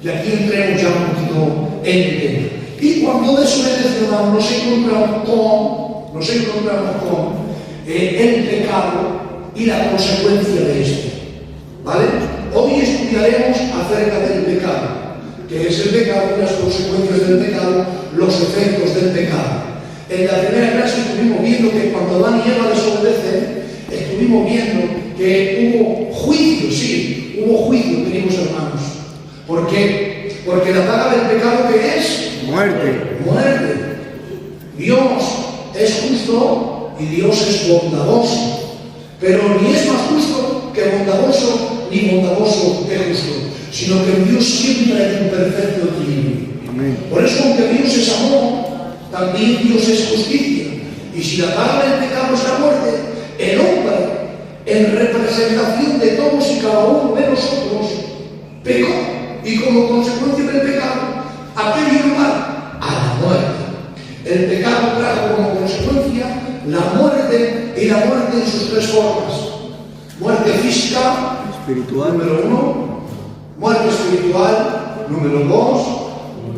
Y aquí entremos ya un poquito en el tema. Y cuando desobedecemos nos encontramos con el pecado y la consecuencia de este. ¿Vale? Hoy estudiaremos acerca del pecado, que es el pecado y las consecuencias del pecado, los efectos del pecado. En la primera clase estuvimos viendo que cuando Adán y Eva desobedecen, estuvimos viendo que hubo juicio, sí, hubo juicio, queridos hermanos. ¿Por qué? Porque la paga del pecado, ¿qué es? Muerte. Muerte. Dios es justo y Dios es bondadoso. Pero ni es más justo que bondadoso, ni bondadoso que justo, sino que Dios siempre hay un perfecto equilibrio. Amén. Por eso, aunque Dios es amor, también Dios es justicia. Y si la paga del pecado es la muerte, el hombre, en representación de todos y cada uno de nosotros, pecó. Y como consecuencia del pecado, ¿a qué dio lugar? A la muerte. El pecado trajo como consecuencia la muerte, y la muerte en sus tres formas: muerte física, Espiritual. número 1; muerte espiritual, número 2;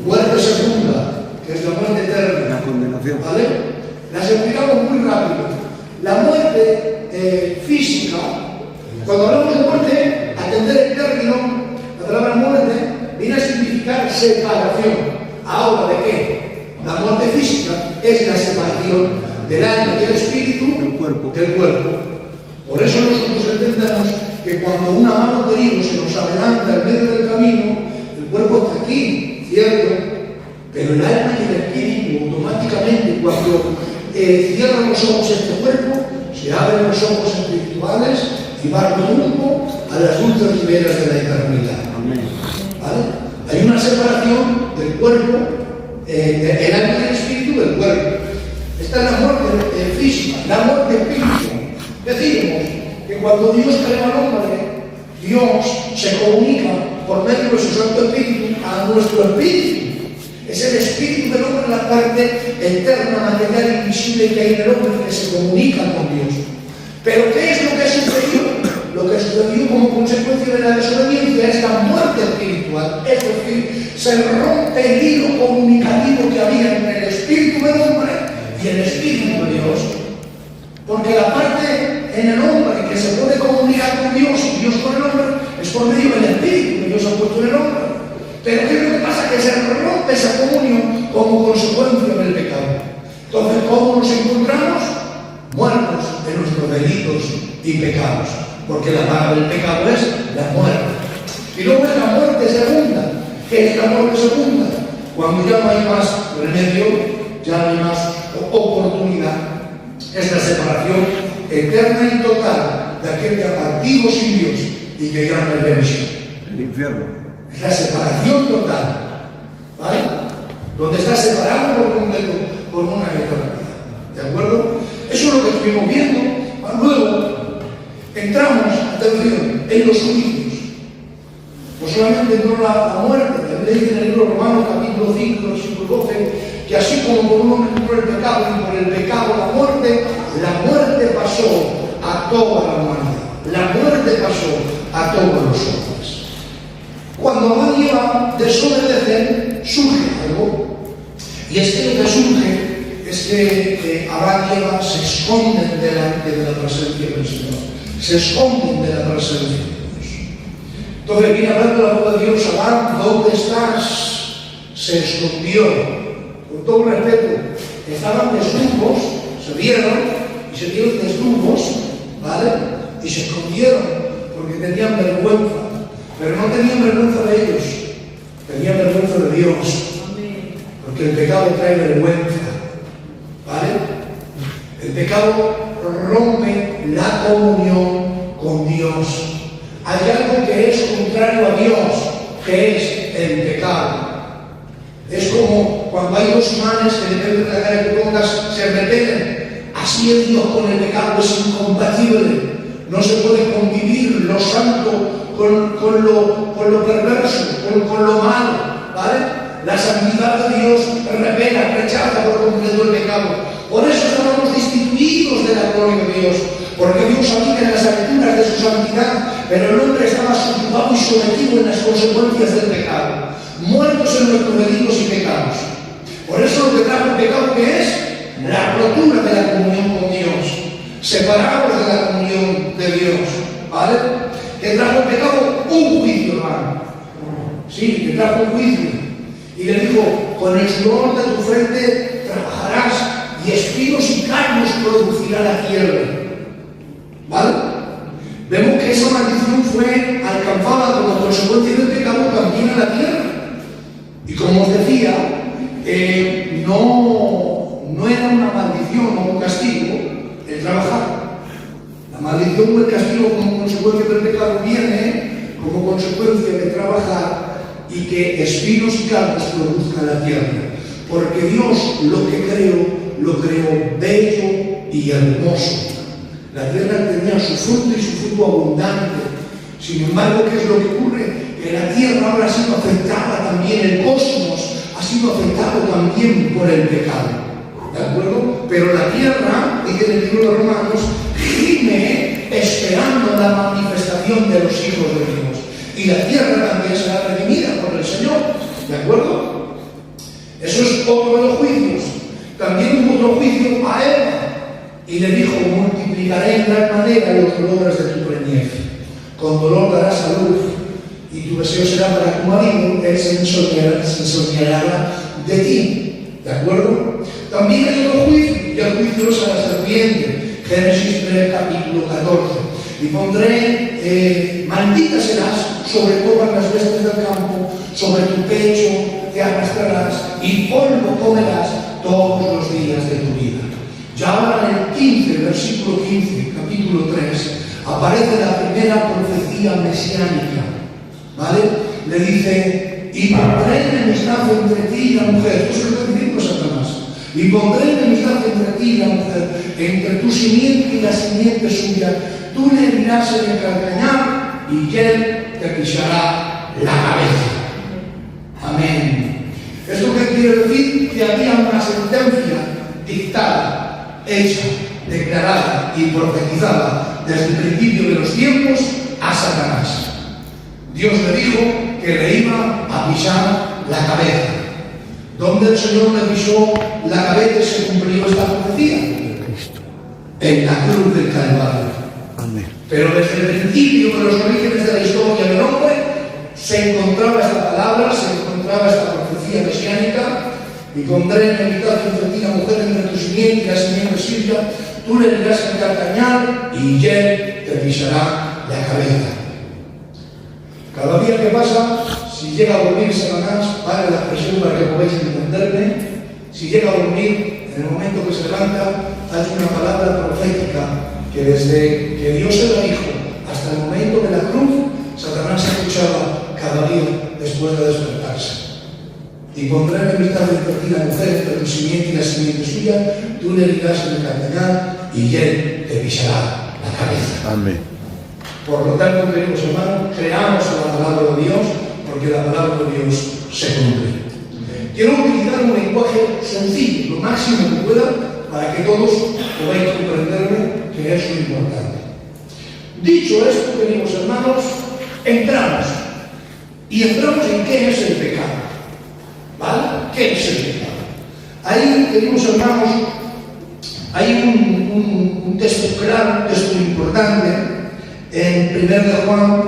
muerte segunda, que es la muerte eterna, La condenación. ¿vale? Las explicamos muy rápido. La muerte física, cuando hablamos de muerte, atender el término, la palabra muerte viene a significar separación. ¿Ahora de qué? La muerte física es la separación del alma y del espíritu Del cuerpo. Por eso nosotros entendemos que cuando una mano de herido se nos adelanta en medio del camino, el cuerpo está aquí, ¿cierto? Pero el alma y el espíritu automáticamente, cuando cierran los ojos este cuerpo, se abren los ojos espirituales y van rumbo a las dulces riberas de la eternidad. Amén. ¿Vale? Hay una separación del cuerpo, el alma y el espíritu del cuerpo. Esta es la muerte física, la muerte espiritual. Decimos que cuando Dios crea al hombre, Dios se comunica por medio de su Santo Espíritu a nuestro espíritu. Es el espíritu del hombre, la parte eterna, material, invisible que hay en el hombre, que se comunica con Dios. Pero ¿qué es lo que sucedió? Lo que sucedió como consecuencia de la desobediencia es la muerte espiritual. Es decir, se rompe el hilo comunicativo que había entre el espíritu del hombre y el espíritu de Dios. Porque la parte en el hombre que se puede comunicar con Dios y Dios con el hombre es por medio del espíritu que Dios ha puesto en el hombre. Pero ¿qué es lo que pasa? Que se rompe esa comunión como consecuencia del pecado. Entonces, ¿cómo nos encontramos? Muertos de nuestros delitos y pecados. Porque la paga del pecado es la muerte. Y luego es la muerte segunda. ¿Qué es la muerte segunda? Cuando ya no hay más remedio, ya no hay más oportunidad. Es la separación eterna y total de aquel que ha partido sin Dios y que ya no hay remisión. El infierno. Es la separación total, ¿vale? Donde está separado por completo por una eternidad. ¿De acuerdo? Eso es lo que estuvimos viendo. Luego entramos, atención, en los juicios. No solamente entró la muerte, la ley en el libro Romanos, capítulo 5, versículo 12, que así como por un hombre entró el pecado y por el pecado la muerte pasó a toda la humanidad. La muerte pasó a todos los hombres. Cuando Adán y Eva desobedecen, surge algo. Y es que lo que surge es que Adán y Eva se esconden delante de la presencia del Señor. Se esconden de la presencia de Dios. Entonces viene hablando la voz de Dios: Adán, ¿dónde estás? Se escondió. Con todo respeto, estaban desnudos, se vieron desnudos, ¿vale? Y se escondieron porque tenían vergüenza. Pero no tenían vergüenza de ellos, tenían vergüenza de Dios. Porque el pecado trae vergüenza, ¿vale? El pecado rompe la comunión con Dios. Hay algo que es contrario a Dios, que es el pecado. Es como cuando hay dos imanes que depende de la cara que pongas, se repelen. Así es Dios con el pecado, es incompatible. No se puede convivir lo santo con lo perverso, con lo malo, ¿vale? La santidad de Dios repela, rechaza por completo el pecado. Por eso estamos destituidos de la gloria de Dios, porque Dios habita en las alturas de su santidad pero el hombre estaba subyugado y sometido en las consecuencias del pecado, muertos en nuestros delitos y pecados. Por eso lo que trajo el pecado, ¿qué es? La rotura de la comunión con Dios, separados de la comunión de Dios, ¿vale? Que trajo el pecado un juicio, hermano. Sí, que trajo un juicio. Y le dijo, con el sudor de tu frente trabajarás y espinos y carnos producirá la tierra. ¿Vale? Vemos que esa maldición fue alcanzada como consecuencia del pecado también a la tierra. Y como os decía, no era una maldición o un castigo el trabajar. La maldición o el castigo como consecuencia del pecado viene como consecuencia de trabajar y que espinos y cardos produzcan la tierra. Porque Dios lo creó bello y hermoso. La tierra tenía su fruto y su fruto abundante. Sin embargo, ¿qué es lo que ocurre? Que la tierra ahora ha sido afectada también, el cosmos ha sido afectado también por el pecado. ¿De acuerdo? Pero la tierra, dice en el libro de Romanos, gime esperando la manifestación de los hijos de Dios. Y la tierra también será redimida por el Señor. ¿De acuerdo? Eso es otro de los juicios. También hubo otro juicio a Eva. Y le dijo, multiplicaré en gran manera los dolores de tu preñez. Con dolor darás a luz. Y tu deseo será para tu marido, él se ensoñará de ti. ¿De acuerdo? También hay otro juicio, y el juicio es a la serpiente. Génesis 3, capítulo 14. Y pondré, maldita serás sobre todas las bestias del campo, sobre tu pecho te arrastrarás, y polvo comerás todos los días de tu vida. Ya ahora en el 15, versículo 15, capítulo 3, aparece la primera profecía mesiánica. ¿Vale? Le dice, y pondré enemistad entre ti y la mujer. Eso es lo que está diciendo Satanás. Y pondré enemistad entre ti y la mujer, entre tu simiente y la simiente suya. Tú le herirás en el calcañar y él te pisará la cabeza. Amén. ¿Esto qué quiere decir? Que había una sentencia dictada, hecha, declarada y profetizada desde el principio de los tiempos a Satanás. Dios le dijo que le iba a pisar la cabeza. ¿Dónde el Señor le pisó la cabeza y se cumplió esta profecía? En la cruz del Calvario. Amén. Pero desde el principio de los orígenes de la historia del hombre se encontraba esta palabra, se encontraba esta profecía mesiánica. Y pondré enemistad entre ti y la mujer, entre tu simiente y la simiente suya. Tú le dirás en calcañar y él te pisará la cabeza. Cada día que pasa, si llega a dormir Satanás, vale la expresión para que podáis entenderme, si llega a dormir, en el momento que se levanta, hay una palabra profética que desde que Dios se la dijo hasta el momento de la cruz, Satanás escuchaba cada día después de despertarse. Y pondré enemistad entre ti y la mujer, entre tu simiente y la simiente suya, tú le dirás en el calcañar y él te pisará la cabeza. Amén. Por lo tanto, queridos hermanos, creamos en la palabra de Dios, porque la palabra de Dios se cumple. Quiero utilizar un lenguaje sencillo, lo máximo que pueda, para que todos podáis comprenderme, que es lo importante. Dicho esto, queridos hermanos, entramos. Y entramos en qué es el pecado. ¿Vale? ¿Qué es el pecado? Ahí, queridos hermanos, hay un texto claro, un texto importante, en 1 de Juan,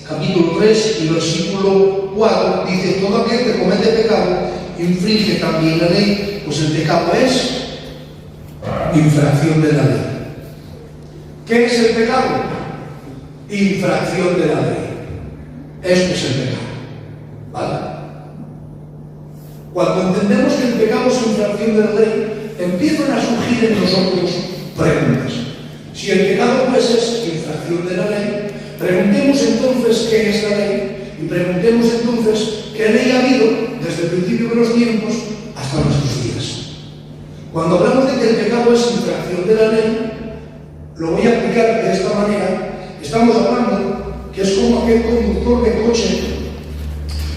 capítulo 3 y versículo 4, dice, todo aquel que comete pecado infringe también la ley, pues el pecado es infracción de la ley. ¿Qué es el pecado? Infracción de la ley. Esto es el pecado. ¿Vale? Cuando entendemos que el pecado es infracción de la ley, empiezan a surgir en nosotros preguntas. Si el pecado pues es infracción de la ley, preguntemos entonces qué es la ley y preguntemos entonces qué ley ha habido desde el principio de los tiempos hasta nuestros días. Cuando hablamos de que el pecado es infracción de la ley, lo voy a aplicar de esta manera. Estamos hablando que es como aquel conductor de coche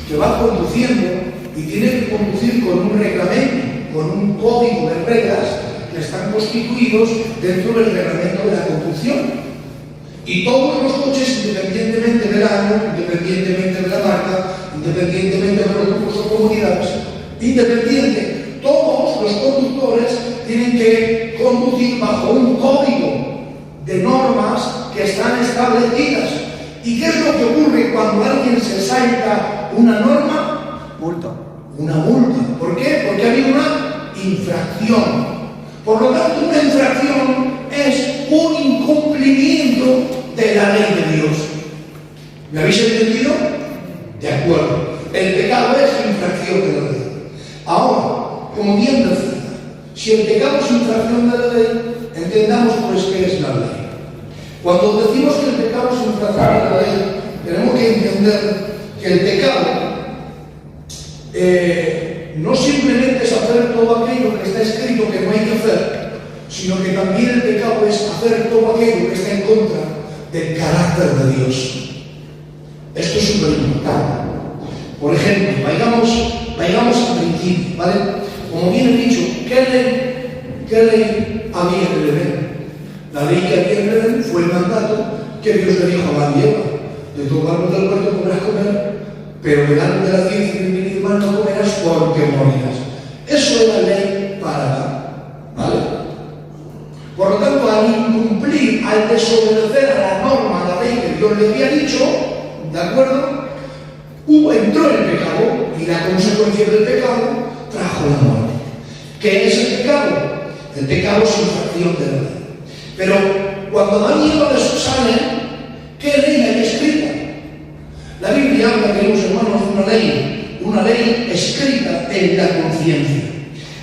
que va conduciendo y tiene que conducir con un reglamento, con un código de reglas que están constituidos dentro del reglamento de la conducción. Y todos los coches, independientemente del año, independientemente de la marca, independientemente de los grupos o comunidades, todos los conductores tienen que conducir bajo un código de normas que están establecidas. ¿Y qué es lo que ocurre cuando alguien se salta una norma? Multa. Una multa. ¿Por qué? Porque ha habido una infracción. Por lo tanto, una infracción es un incumplimiento de la ley de Dios. ¿Me habéis entendido? De acuerdo. El pecado es infracción de la ley. Ahora, como bien decía, si el pecado es infracción de la ley, entendamos pues qué es la ley. Cuando decimos que el pecado es infracción de la ley, tenemos que entender que el pecado no simplemente es hacer todo aquello que está escrito que no hay que hacer, sino que también el pecado es hacer todo aquello que está en contra del carácter de Dios. Esto es súper importante. Por ejemplo, vayamos al principio, ¿vale? Como bien he dicho, ¿qué ley había en el Edén? La ley que había en el Edén fue el mandato que Dios le dijo a Adán y Eva: de todo árbol del huerto podrás comer, pero del árbol de la ciencia y del bien y del mal no comerás porque morirás. Eso era ley para Adán, ¿vale? Por lo tanto, al incumplir, al desobedecer a la norma, a la ley que Dios le había dicho, ¿de acuerdo? Entró el pecado, y la consecuencia del pecado trajo la muerte. ¿Qué es el pecado? El pecado es infracción de la ley. Pero cuando Adán y Eva salen, ¿qué ley hay escrita? La Biblia habla, queridos hermanos, de una ley escrita en la conciencia.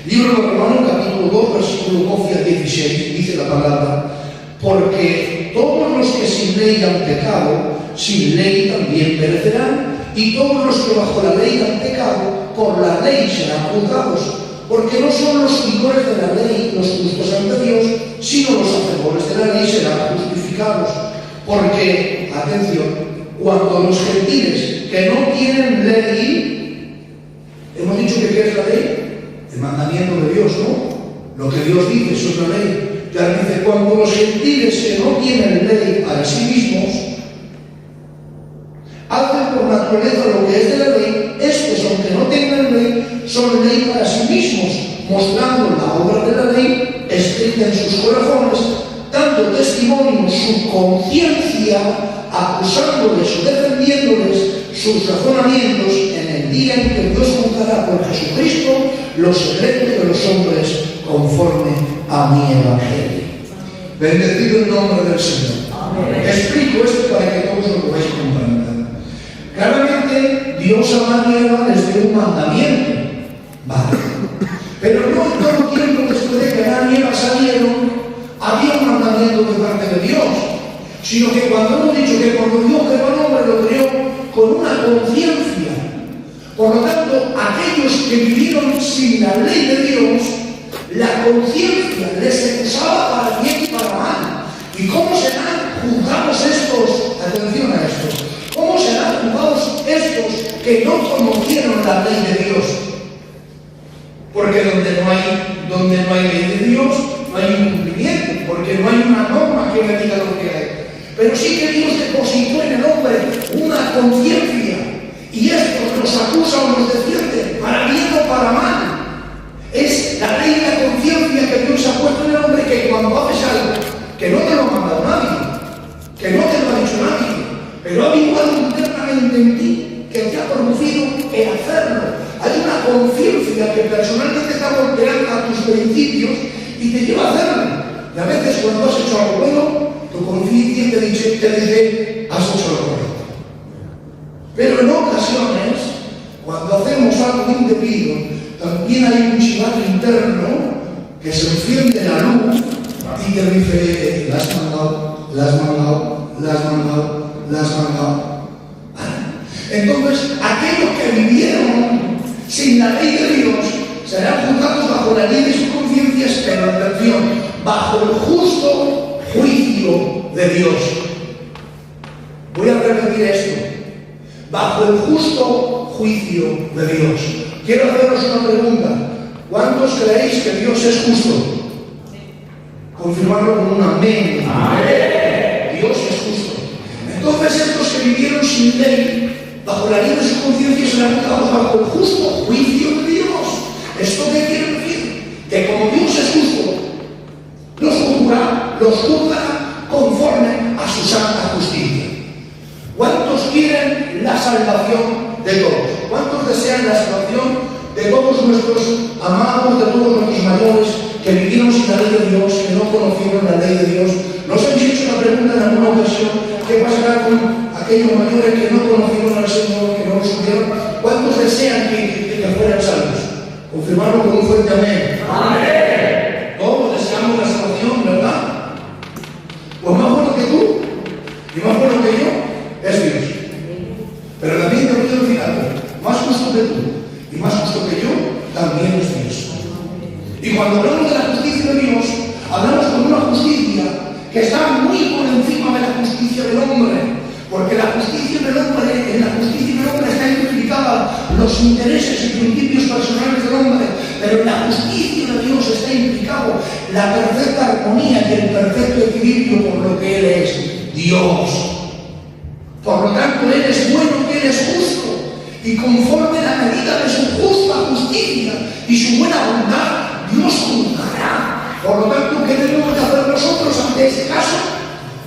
Libro de Romanos, capítulo 2, versículo 12 a 16, dice la palabra: porque todos los que sin ley han pecado, sin ley también perecerán, y todos los que bajo la ley han pecado, por la ley serán juzgados, porque no son los seguidores de la ley los justos ante Dios, sino los hacedores de la ley serán justificados. Porque, atención, cuando los gentiles que no tienen ley, hemos dicho que ¿qué es la ley? El mandamiento de Dios, ¿no? Lo que Dios dice es otra ley. Ya dice, cuando los gentiles que no tienen ley para sí mismos hacen por naturaleza lo que es de la ley, estos, aunque no tengan ley, son ley para sí mismos, mostrando la obra de la ley escrita en sus corazones, dando testimonio su conciencia, acusándoles o defendiéndoles sus razonamientos en el día en que Dios juzgará por Jesucristo los secretos de los hombres conforme a mi evangelio. Bendecido el nombre del Señor. Amén. Explico esto para que todos lo podáis comprender. Claramente, Dios a Adán y Eva les dio un mandamiento. Vale. Pero no en todo tiempo después de que Adán y Eva salieron, había un mandamiento de parte de Dios. Sino que cuando hemos dicho que cuando Dios creó al hombre lo creó con una conciencia. Por lo tanto, aquellos que vivieron sin la ley de Dios, la conciencia les acusaba para bien y para mal. ¿Y cómo serán juzgados estos? Atención a esto. ¿Cómo serán juzgados estos que no conocieron la ley de Dios? Porque donde no hay ley de Dios, no hay incumplimiento, porque no hay una norma que me diga lo que hay. Pero sí que Dios depositó en el hombre una conciencia, y estos los acusan o los defienden, para bien o para mal. Es la ley de la conciencia que Dios ha puesto en el hombre, que cuando haces algo que no te lo ha mandado nadie, que no te lo ha dicho nadie, pero ha habido algo internamente en ti que te ha producido el hacerlo. Hay una conciencia que personalmente está golpeando a tus principios y te lleva a hacerlo. Y a veces cuando has hecho algo bueno, tu conciencia te dice, has hecho lo correcto. Pero en ocasiones, cuando hacemos algo indebido, también hay un chivato interno que se enciende la luz y te dice, la has mandado, la has mandado, la has mandado, la has mandado. Entonces, aquellos que vivieron sin la ley de Dios serán juzgados bajo la ley de sus conciencias, pero atención, bajo el justo juicio de Dios. Voy a repetir esto. Bajo el justo juicio de Dios. Quiero haceros una pregunta. ¿Cuántos creéis que Dios es justo? Confirmarlo con un amén. Amén. Dios es justo. sin ley, bajo la ley de su conciencia, serán juzgados bajo el justo juicio de Dios. ¿Esto qué quiere decir? Que como Dios es justo, los juzgará conforme a su santa justicia. ¿Cuántos quieren la salvación de todos? ¿Cuántos desean la salvación de todos nuestros amados, de todos nuestros mayores que vivieron sin la ley de Dios, que no conocieron la ley de Dios? ¿Nos habéis hecho la pregunta en alguna ocasión? ¿Qué pasará con aquellos mayores que no conocieron al Señor, que no lo supieron? ¿Cuántos desean que fueran salvos? Confirmarlo con un fuerte amén. ¡Amén! Todos deseamos la salvación, ¿verdad? Pues más bueno que tú y más bueno que yo es Dios. Pero también te quiero decir algo: más justo que tú y más justo que yo también es Dios. Y cuando hablamos de la justicia de Dios, hablamos con una justicia que está muy por encima de la justicia del hombre. Porque la justicia del hombre, en la justicia del hombre está implicada los intereses y principios personales del hombre, pero en la justicia de Dios está implicado la perfecta armonía y el perfecto equilibrio por lo que Él es Dios. Por lo tanto, Él es bueno y Él es justo, y conforme a la medida de su justa justicia y su buena bondad, Dios juzgará. Por lo tanto, ¿qué debemos de hacer nosotros ante este caso?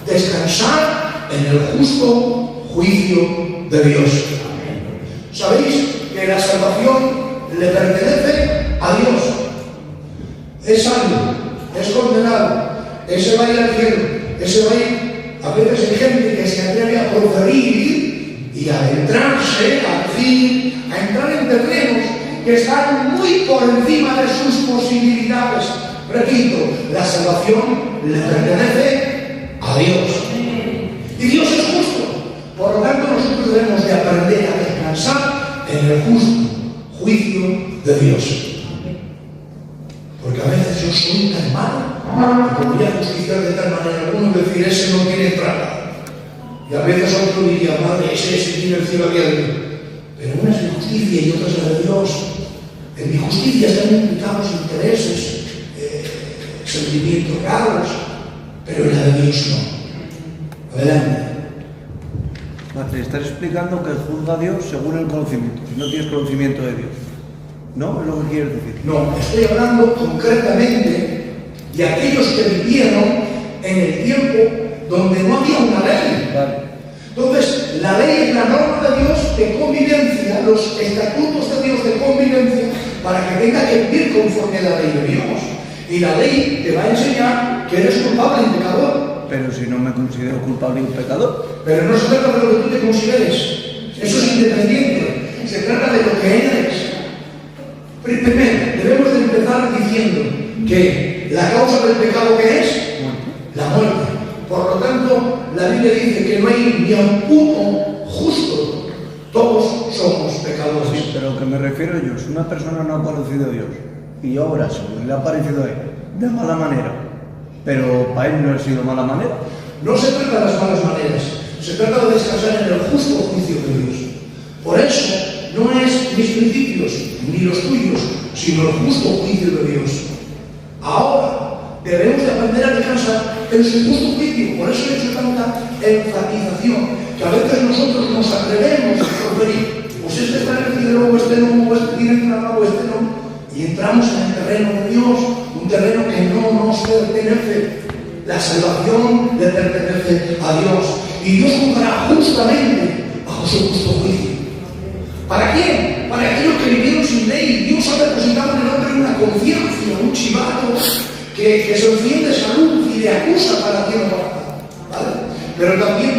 Descansar en el justo juicio de Dios. ¿Sabéis que la salvación le pertenece a Dios? Es salvo, es condenado, ese va a ir al cielo, ese va a ir. A veces hay gente que se atreve a proferir y a adentrarse, a decir, a entrar en terrenos que están muy por encima de sus posibilidades. Repito, la salvación le pertenece a Dios. Y Dios es justo. Por lo tanto, nosotros debemos de aprender a descansar en el justo juicio de Dios. Porque a veces yo soy tan malo, que voy a justificar de tal manera. Algunos decir, ese no tiene entrada. Y a veces otro diría, madre, ese tiene el cielo abierto. Pero una es mi justicia y otra es la de Dios. En mi justicia están implicados intereses, sentimientos raros, pero en la de Dios no. Adelante. Te estás explicando que juzga a Dios según el conocimiento. Si no tienes conocimiento de Dios, ¿no? Es lo que quieres decir. No, estoy hablando concretamente de aquellos que vivieron en el tiempo donde no había una ley. Vale. Entonces, la ley es la norma de Dios de convivencia, los estatutos de Dios de convivencia, para que tenga que vivir conforme a la ley de Dios. Y la ley te va a enseñar que eres culpable y pecador. Pero si no me considero culpable y un pecador. Pero no se trata de lo que tú te consideres. Eso es independiente. Se trata de lo que eres. Primero, debemos de empezar diciendo que la causa del pecado, ¿qué es? La muerte. Por lo tanto, la Biblia dice que no hay ni a uno justo. Todos somos pecadores. Sí, pero lo que me refiero yo, si una persona no ha conocido a Dios y obra según le ha parecido a él de mala manera, pero para él no ha sido mala manera. No se trata de las malas maneras, se trata de descansar en el justo juicio de Dios. Por eso, no es mis principios ni los tuyos, sino el justo juicio de Dios. Ahora, debemos de aprender a descansar en su justo juicio. Por eso he hecho tanta enfatización, que a veces nosotros nos atrevemos a proferir, pues este está en el cielo, o este no, o este tiene trabajo, o este no. Y entramos en el terreno de Dios, un terreno que no nos pertenece. La salvación le pertenece a Dios. Y Dios juzgará justamente bajo su justo juicio. ¿Para quién? Para aquellos que vivieron sin ley. Dios ha depositado en el hombre una conciencia, un chivato que se enciende esa luz y le acusa para quien no va. ¿Vale? Pero también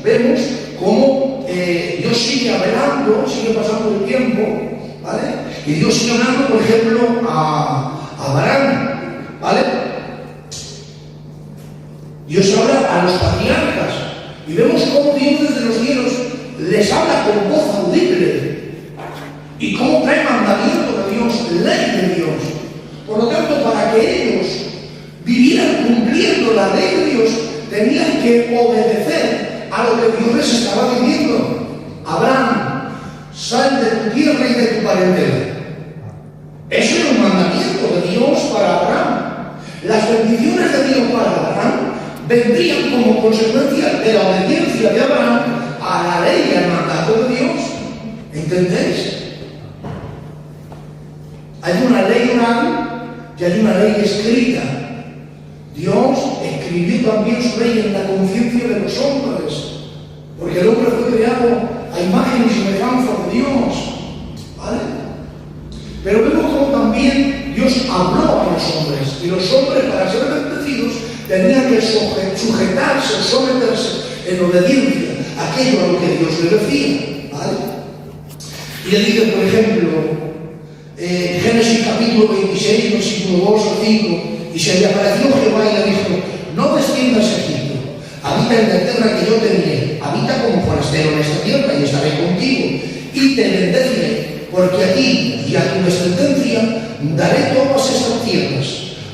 vemos cómo Dios sigue hablando, sigue pasando el tiempo. ¿Vale? Y Dios sigue hablando, por ejemplo, a Abraham, ¿vale? Dios habla a los patriarcas y vemos cómo Dios desde los cielos les habla con voz audible y cómo trae mandamiento de Dios, ley de Dios. Por lo tanto, para que ellos vivieran cumpliendo la ley de Dios, tenían que obedecer a lo que Dios les estaba diciendo. Abraham, sal de tu tierra y de tu parentela. Eso era un mandamiento de Dios para Abraham. Las bendiciones de Dios para Abraham vendrían como consecuencia de la obediencia de Abraham a la ley y al mandato de Dios. ¿Entendéis? Hay una ley oral y hay una ley escrita. Dios escribió también su ley en la conciencia de los hombres, porque el hombre fue creado a imagen y semejanza de Dios. ¿Vale? Pero vemos como también Dios habló a los hombres, y los hombres, para ser bendecidos, tenían que sujetarse, someterse en obediencia a aquello a lo que Dios le decía. ¿Vale? Y le dice, por ejemplo, Génesis capítulo 26, versículo 2 al 5, y se le apareció Jehová y le dijo: no desciendas a Egipto, habita en la tierra que yo te diré, habita como forastero en esta tierra y estaré contigo, y te bendeciré, porque a ti y a tu descendencia daré todas estas tierras,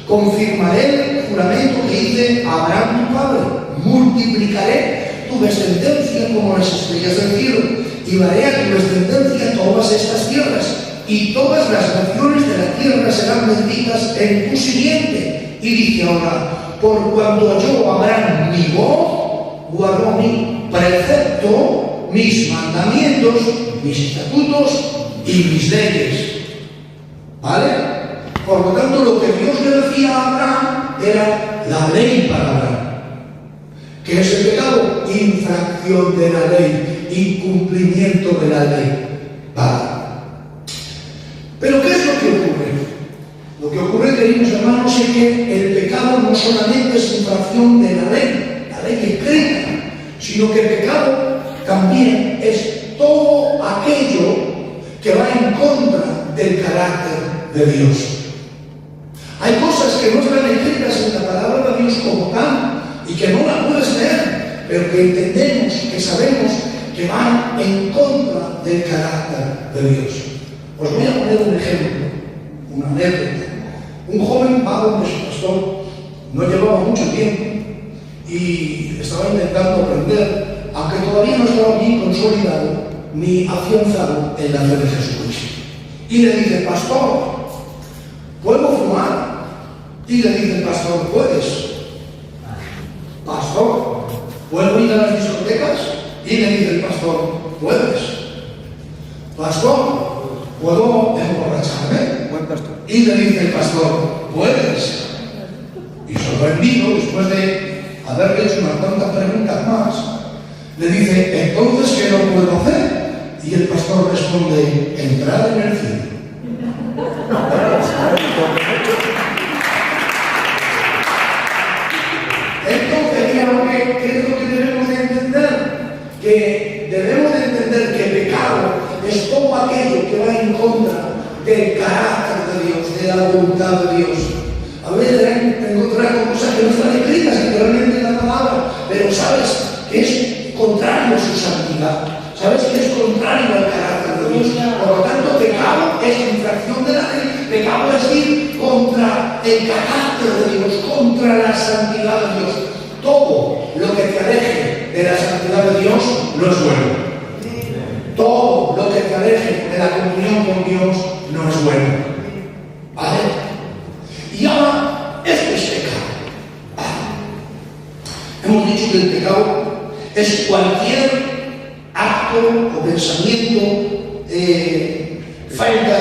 confirmaré el juramento que hice a Abraham tu padre, multiplicaré tu descendencia como las estrellas del cielo, y daré a tu descendencia todas estas tierras, y todas las naciones de la tierra serán benditas en tu simiente. Y dice ahora: por cuanto yo, Abraham, mi voz, guardó mi precepto, mis mandamientos, mis estatutos y mis leyes. ¿Vale? Por lo tanto, lo que Dios le decía a Abraham era la ley para Abraham. ¿Qué es el pecado? Infracción de la ley, incumplimiento de la ley. ¿Vale? Pero ¿qué es lo que ocurre? Lo que ocurre, queridos hermanos, es que el pecado no solamente es infracción de la ley escrita, sino que el pecado también es todo aquello que va en contra del carácter de Dios. Hay cosas que no están escritas en la palabra de Dios como tal y que no las puedes leer, pero que entendemos, que sabemos que van en contra del carácter de Dios. Os voy a poner un ejemplo, una anécdota. Un joven va donde su pastor, no llevaba mucho tiempo y estaba intentando aprender, aunque todavía no estaba bien consolidado ni afianzado en la fe de Jesucristo. Y le dice: pastor, ¿puedo fumar? Y le dice el pastor: puedes. Pastor, ¿puedo ir a las discotecas? Y le dice el pastor: puedes. Pastor, ¿puedo emborracharme? Buen pastor. Y le dice el pastor: puedes. Y sorprendido, después de haberle hecho unas cuantas preguntas más, le dice: entonces, ¿qué no puedo hacer? Y el pastor responde: entrar en el cielo. Entonces, ¿qué es lo que debemos de entender? Que debemos de entender que el pecado es todo aquello que va en contra del carácter de Dios, de la voluntad de Dios. A veces encontramos cosas que no están escritas literalmente en la palabra, pero sabes que es contrario a su santidad, sabes que es contrario al carácter de Dios. Por lo tanto, pecado es infracción de la ley, pecado es ir contra el carácter de Dios, contra la santidad de Dios. Todo lo que te aleje de la santidad de Dios no es bueno. Todo lo que te aleje de la comunión con Dios no es bueno. ¿Vale? Y ahora, esto es pecado. ¿Vale? Hemos dicho que el pecado es cualquier acto o pensamiento, falta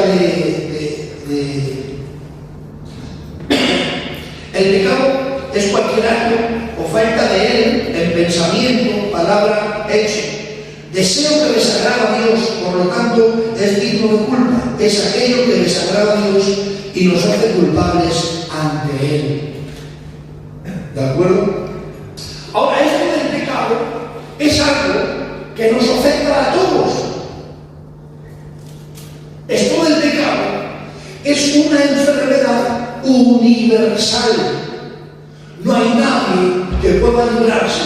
el pecado es cualquier acto o falta de él en pensamiento, palabra, hecho. Deseo que desagrada a Dios, por lo tanto, es digno de culpa. Es aquello que desagrada a Dios y nos hace culpables ante Él. ¿De acuerdo? Ahora, esto del pecado es algo que nos afecta a todos. Esto del pecado es una enfermedad universal. No hay nadie que pueda librarse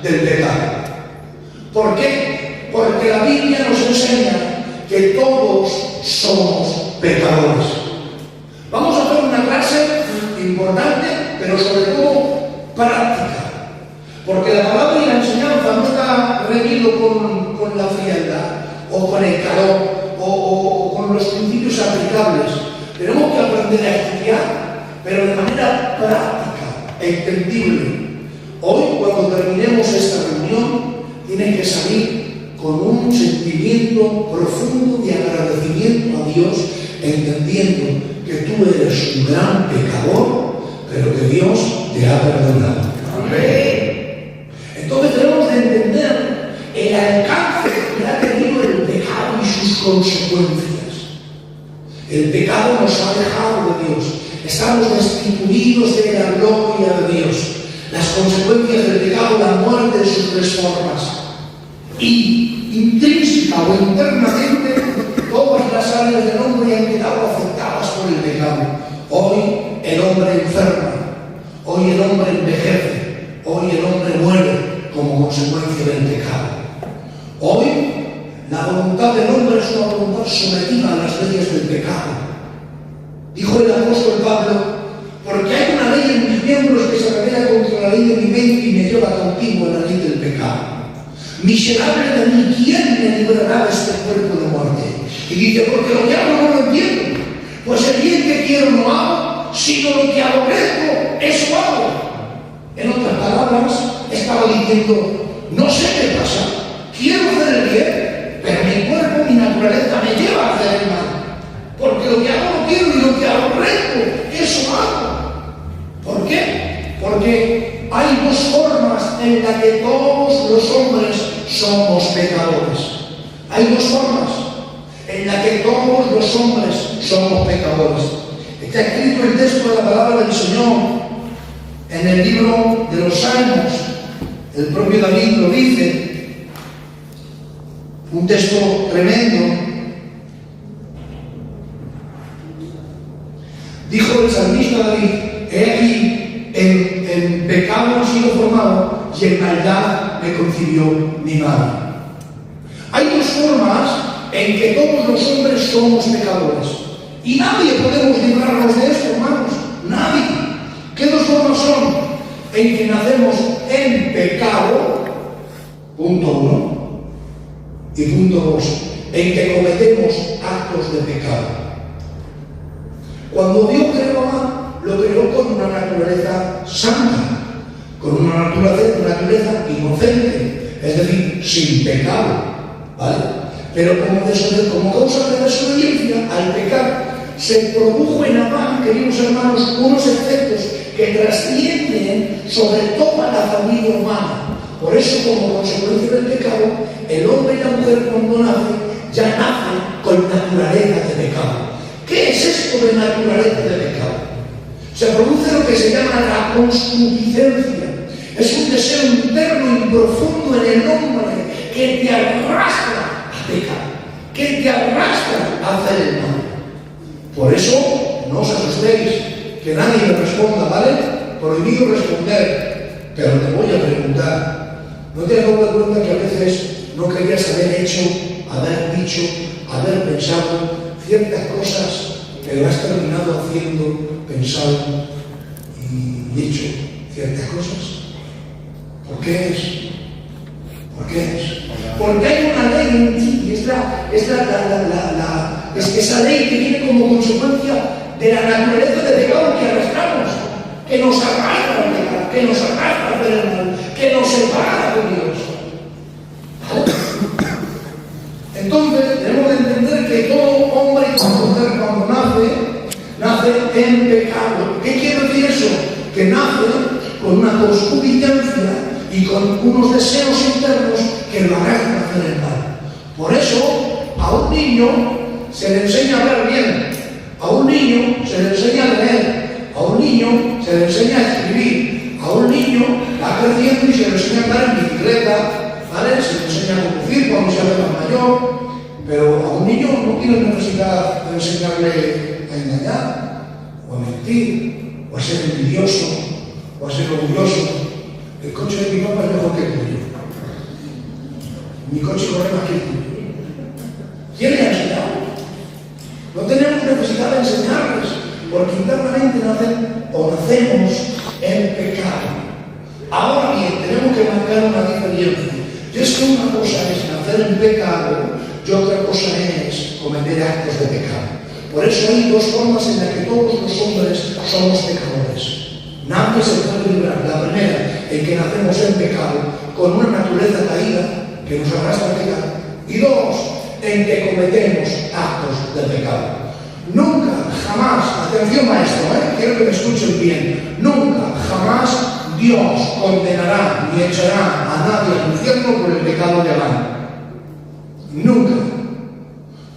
del pecado. ¿Por qué? Porque la Biblia nos enseña que todos somos pecadores. Vamos a hacer una clase importante, pero sobre todo práctica. Porque la palabra y la enseñanza no está reñido con la frialdad, o con el calor, o con los principios aplicables. Tenemos que aprender a estudiar, pero de manera práctica, entendible. Hoy, cuando terminemos esta reunión, tienen que salir con un sentimiento profundo de agradecimiento a Dios, entendiendo que tú eres un gran pecador, pero que Dios te ha perdonado. Amén. Entonces debemos de entender el alcance que ha tenido el pecado y sus consecuencias. El pecado nos ha dejado de Dios. Estamos destituidos de la gloria de Dios. Las consecuencias del pecado, la muerte de sus tres formas. Y intrínseca o internamente, todas las áreas del hombre han quedado afectadas por el pecado. Hoy el hombre enferma, hoy el hombre envejece, hoy el hombre muere como consecuencia del pecado. Hoy la voluntad del hombre es una voluntad sometida a las leyes del pecado. Dijo el apóstol Pablo: porque hay una ley en mis miembros que se revela contra la ley de mi mente y me lleva cautivo a la ley del pecado. Miserable de mí, ¿quién me librará de este cuerpo de muerte? Y dice: porque lo que hago no lo entiendo, pues el bien que quiero no hago, sino lo que aborrezco, eso hago. En otras palabras, estaba diciendo: no sé qué pasa, quiero hacer el bien, pero mi cuerpo, mi naturaleza me lleva a hacer el mal. Porque lo que hago no quiero y lo que aborrezco, eso hago. ¿Por qué? Porque hay dos formas en las que todos los hombres somos pecadores. Hay dos formas en las que todos los hombres somos pecadores. Está escrito el texto de la palabra del Señor en el libro de los Salmos. El propio David lo dice. Un texto tremendo. Dijo el salmista David: he aquí, en pecado he sido formado y en maldad me concibió mi madre. Hay dos formas en que todos los hombres somos pecadores. Y nadie podemos librarnos de esto, hermanos. Nadie. ¿Qué dos formas son? En que nacemos en pecado, punto 1. Y punto 2, en que cometemos actos de pecado. Cuando Dios creó a Adán, lo creó con una naturaleza santa, con una naturaleza inocente, es decir, sin pecado, ¿vale? Pero como causa de desobediencia al pecado, se produjo en Adán, queridos hermanos, unos efectos que trascienden sobre toda la familia humana. Por eso, como consecuencia del pecado, el hombre y la mujer, cuando nace, ya nace con naturaleza de pecado. ¿Qué es esto de naturaleza de pecado? Se produce lo que se llama la concupiscencia. Es un deseo interno y profundo en el hombre que te arrastra a pecar, que te arrastra a hacer el mal. Por eso, no os asustéis, que nadie me responda, ¿vale? Prohibido responder, pero te voy a preguntar. ¿No te has dado cuenta que a veces no querías haber hecho, haber dicho, haber pensado ciertas cosas, pero has terminado haciendo, pensado y dicho ciertas cosas? ¿Por qué es? ¿Por qué es? Porque hay una ley en ti, y es esa ley que viene como consecuencia de la naturaleza de pecado que arrastramos, que nos arrastra a pecar, que nos arrastra a hacer el mal, que nos separa de Dios. ¿Vale? Entonces debemos de entender que todo hombre y mujer cuando nace en pecado. ¿Qué quiere decir eso? Que nace con una concupiscencia y con unos deseos internos que lo arrastran a hacer el mal. Por eso a un niño se le enseña a hablar bien, a un niño se le enseña a leer, a un niño se le enseña a escribir, a un niño va creciendo y se le enseña a andar en bicicleta, ¿vale? Se le enseña a conducir cuando se hace más mayor. Pero a un niño no tiene necesidad de enseñarle a engañar, o a mentir, o a ser envidioso, o a ser orgulloso. El coche de mi papá es mejor que el tuyo. Mi coche corre más que el tuyo. ¿Quién le ha enseñado? No tenemos necesidad de enseñarles, porque internamente nacemos en pecado. Ahora bien, tenemos que marcar una diferencia. Y es que una cosa es nacer en pecado y otra cosa es cometer actos de pecado. Por eso hay dos formas en las que todos los hombres somos pecadores. Nadie se puede librar. La primera, en que nacemos en pecado, con una naturaleza caída, que nos arrastra a pecar. Y dos, en que cometemos actos de pecado. Nunca, jamás, atención a esto, quiero que me escuchen bien, nunca, jamás Dios condenará ni echará a nadie al infierno por el pecado de Adán. Nunca,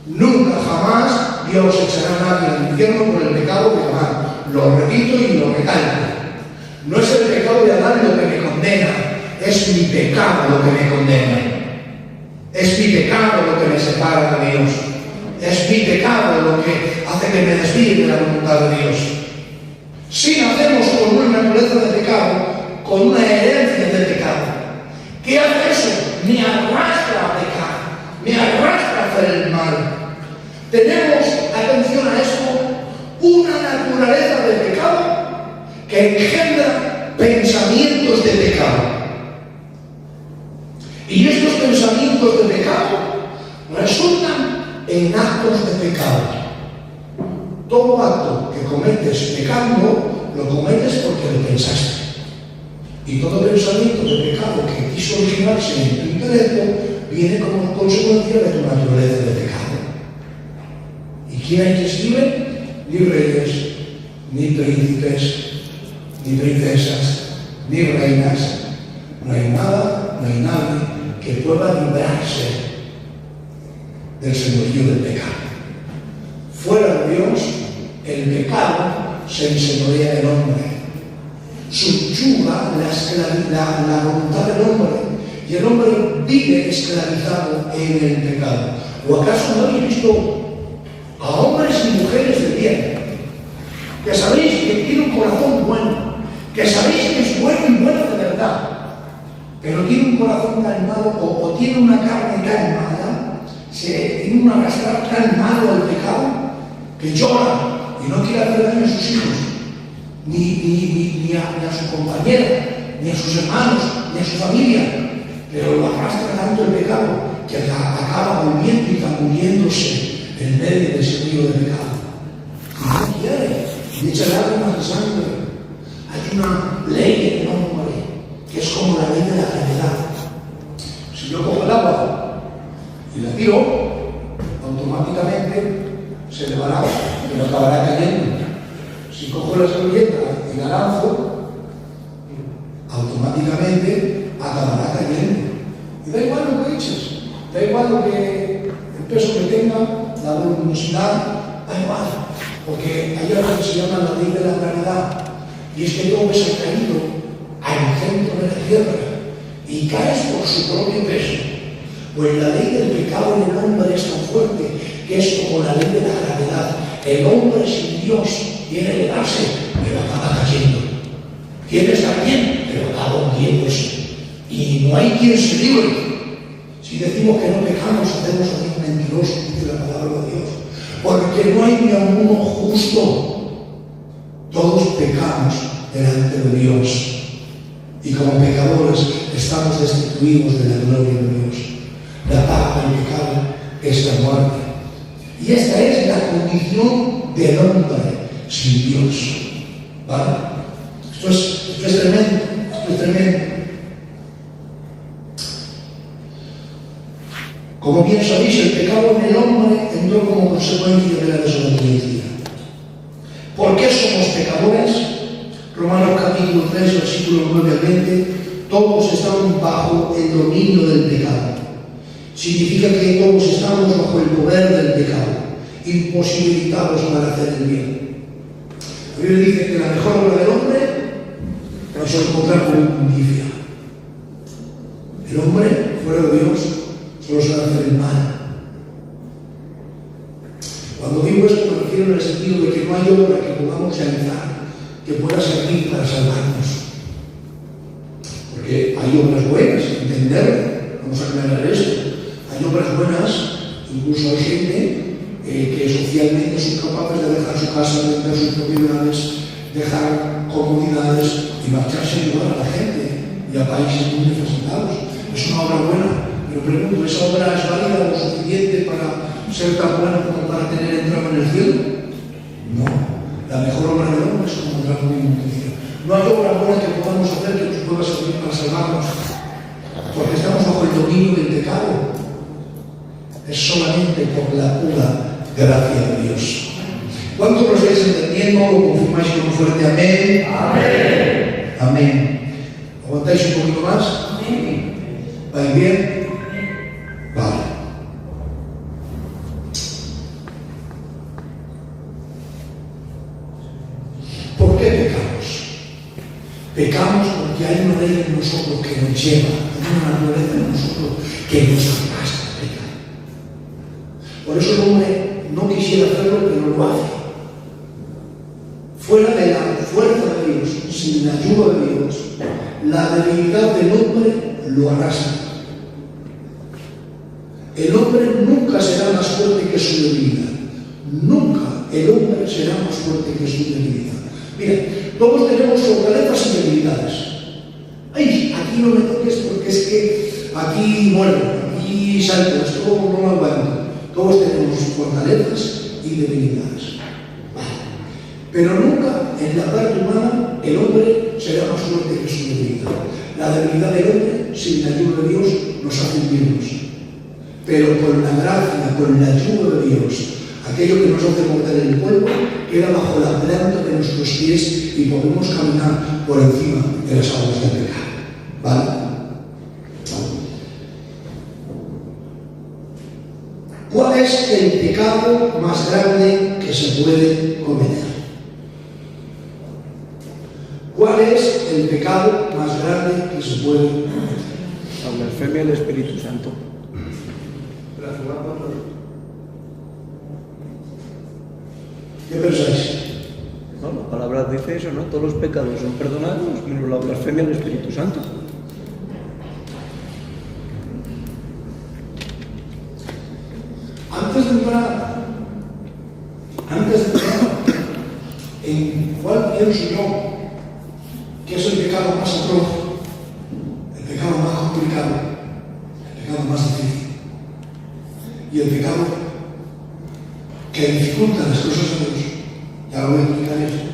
nunca, jamás Dios echará a nadie al infierno por el pecado de Adán. Lo repito y lo recalco. No es el pecado de Adán lo que me condena, es mi pecado lo que me condena. Es mi pecado lo que me separa de Dios. Es mi pecado lo que hace que me desvíe de la voluntad de Dios. Si nacemos con una naturaleza de pecado, con una herencia de pecado, ¿qué hace eso? Me arrastra a pecar, me arrastra a hacer el mal. Tenemos, atención a esto, una naturaleza de pecado que engendra pensamientos de pecado. Y estos pensamientos de pecado resultan en actos de pecado. Todo acto que cometes pecando, lo cometes porque lo pensaste. Y todo pensamiento de pecado que quiso originarse en tu intelecto viene como consecuencia de tu naturaleza de pecado. ¿Y quién hay que escribe? Ni reyes, ni príncipes, ni princesas, ni reinas. No hay nada, no hay nadie que pueda librarse del señorío del pecado. Fuera de Dios, el pecado se enseñorea del hombre, subyuga la voluntad del hombre, y el hombre vive esclavizado en el pecado. ¿O acaso no habéis visto a hombres y mujeres de bien, que sabéis que tiene un corazón bueno, que sabéis que es bueno y bueno de verdad, pero tiene un corazón tan malo o tiene una carne tan mala, tiene un arrastrar tan malo al pecado, que llora y no quiere hacer daño a sus hijos, ni a su compañera, ni a sus hermanos, ni a su familia, pero lo arrastra tanto el pecado que acaba volviendo y muriéndose en medio de ese río de pecado. Y no quiere, y echa lágrimas de sangre. Hay una ley en el hombre que es como la ley de la gravedad. Si yo cojo el agua y la tiro, automáticamente se elevará, pero acabará cayendo. Si cojo la servilleta y la lanzo, automáticamente acabará cayendo. Y da igual lo que eches, da igual lo que el peso que tenga, la voluminosidad, da igual, porque hay algo que se llama la ley de la gravedad, y es que todo es atraído al centro de la tierra y caes por su propio peso. Pues la ley del pecado en el hombre es tan fuerte que es como la ley de la gravedad. El hombre sin Dios quiere elevarse, pero acaba cayendo. Quiere estar bien, pero acaba hundiéndose. Y no hay quien se libre. Si decimos que no pecamos, hacemos a Dios mentiroso, dice la palabra de Dios. Porque no hay ni a uno justo. Todos pecamos delante de Dios. Y como pecadores estamos destituidos de la gloria de Dios. La paga del pecado es la muerte. Y esta es la condición del hombre sin Dios. ¿Vale? Esto es tremendo. Esto es tremendo. Como bien sabéis, el pecado en el hombre entró como consecuencia de la desobediencia. ¿Por qué somos pecadores? Romanos capítulo 3, versículos 9 al 20. Todos estamos bajo el dominio del pecado. Significa que todos estamos bajo el poder del pecado, imposibilitados para hacer el bien. La Biblia dice que la mejor obra del hombre es encontrar con inmundicia. El hombre, fuera de Dios, solo sabe hacer el mal. Cuando digo esto me refiero en el sentido de que no hay obra que podamos realizar que pueda servir para salvarnos. Porque hay obras buenas, entender, vamos a aclarar esto. Hay obras buenas, incluso hay gente que socialmente son capaces de dejar su casa, vender sus propiedades, dejar comodidades y marcharse a ayudar a la gente y a países muy necesitados. Es una obra buena, pero pregunto, ¿esa obra es válida lo suficiente para ser tan buena como para tener entrada en el cielo? No. La mejor obra del hombre es como entrar en inmundicia. No hay obra buena que podamos hacer que nos pueda servir para salvarnos. porque estamos bajo el dominio del pecado. Es solamente por la pura gracia de Dios. ¿Cuántos lo estáis entendiendo? ¿Lo confirmáis con un fuerte amén? Amén. Amén. ¿Aguantáis un poquito más? Amén. ¿Vais bien? Vale. ¿Por qué pecamos? Pecamos porque hay una ley en nosotros que nos lleva, hay una naturaleza en nosotros que nos arrastra a pecar. Por eso el hombre no quisiera hacerlo, pero lo hace. Fuera de la fuerza de Dios, sin la ayuda de Dios, la debilidad del hombre lo arrastra. El hombre nunca será más fuerte que su debilidad. Nunca el hombre será más fuerte que su debilidad. Mira, todos tenemos fortalezas y debilidades. Ay, aquí no me toques porque es que aquí muero, aquí salto, esto no lo aguanto. Todos tenemos fortalezas y debilidades. Pero nunca en la parte humana el hombre será más fuerte que su debilidad. La debilidad del hombre, sin la ayuda de Dios, nos hace hundirnos. Pero con la gracia, con la ayuda de Dios, aquello que nos hace morder el polvo queda bajo la planta de nuestros pies y podemos caminar por encima de las aguas del pecado. ¿Vale? ¿Cuál es el pecado más grande que se puede cometer? ¿Cuál es el pecado más grande que se puede cometer? La blasfemia del Espíritu Santo. ¿Qué pensáis? No, la palabra dice eso, ¿no? Todos los pecados son perdonados, menos la blasfemia del Espíritu Santo. Antes de entrar en cuál pienso yo que es el pecado más atroz, el pecado más complicado, el pecado más difícil y el pecado que dificulta las cosas de Dios, ya lo voy a explicar esto,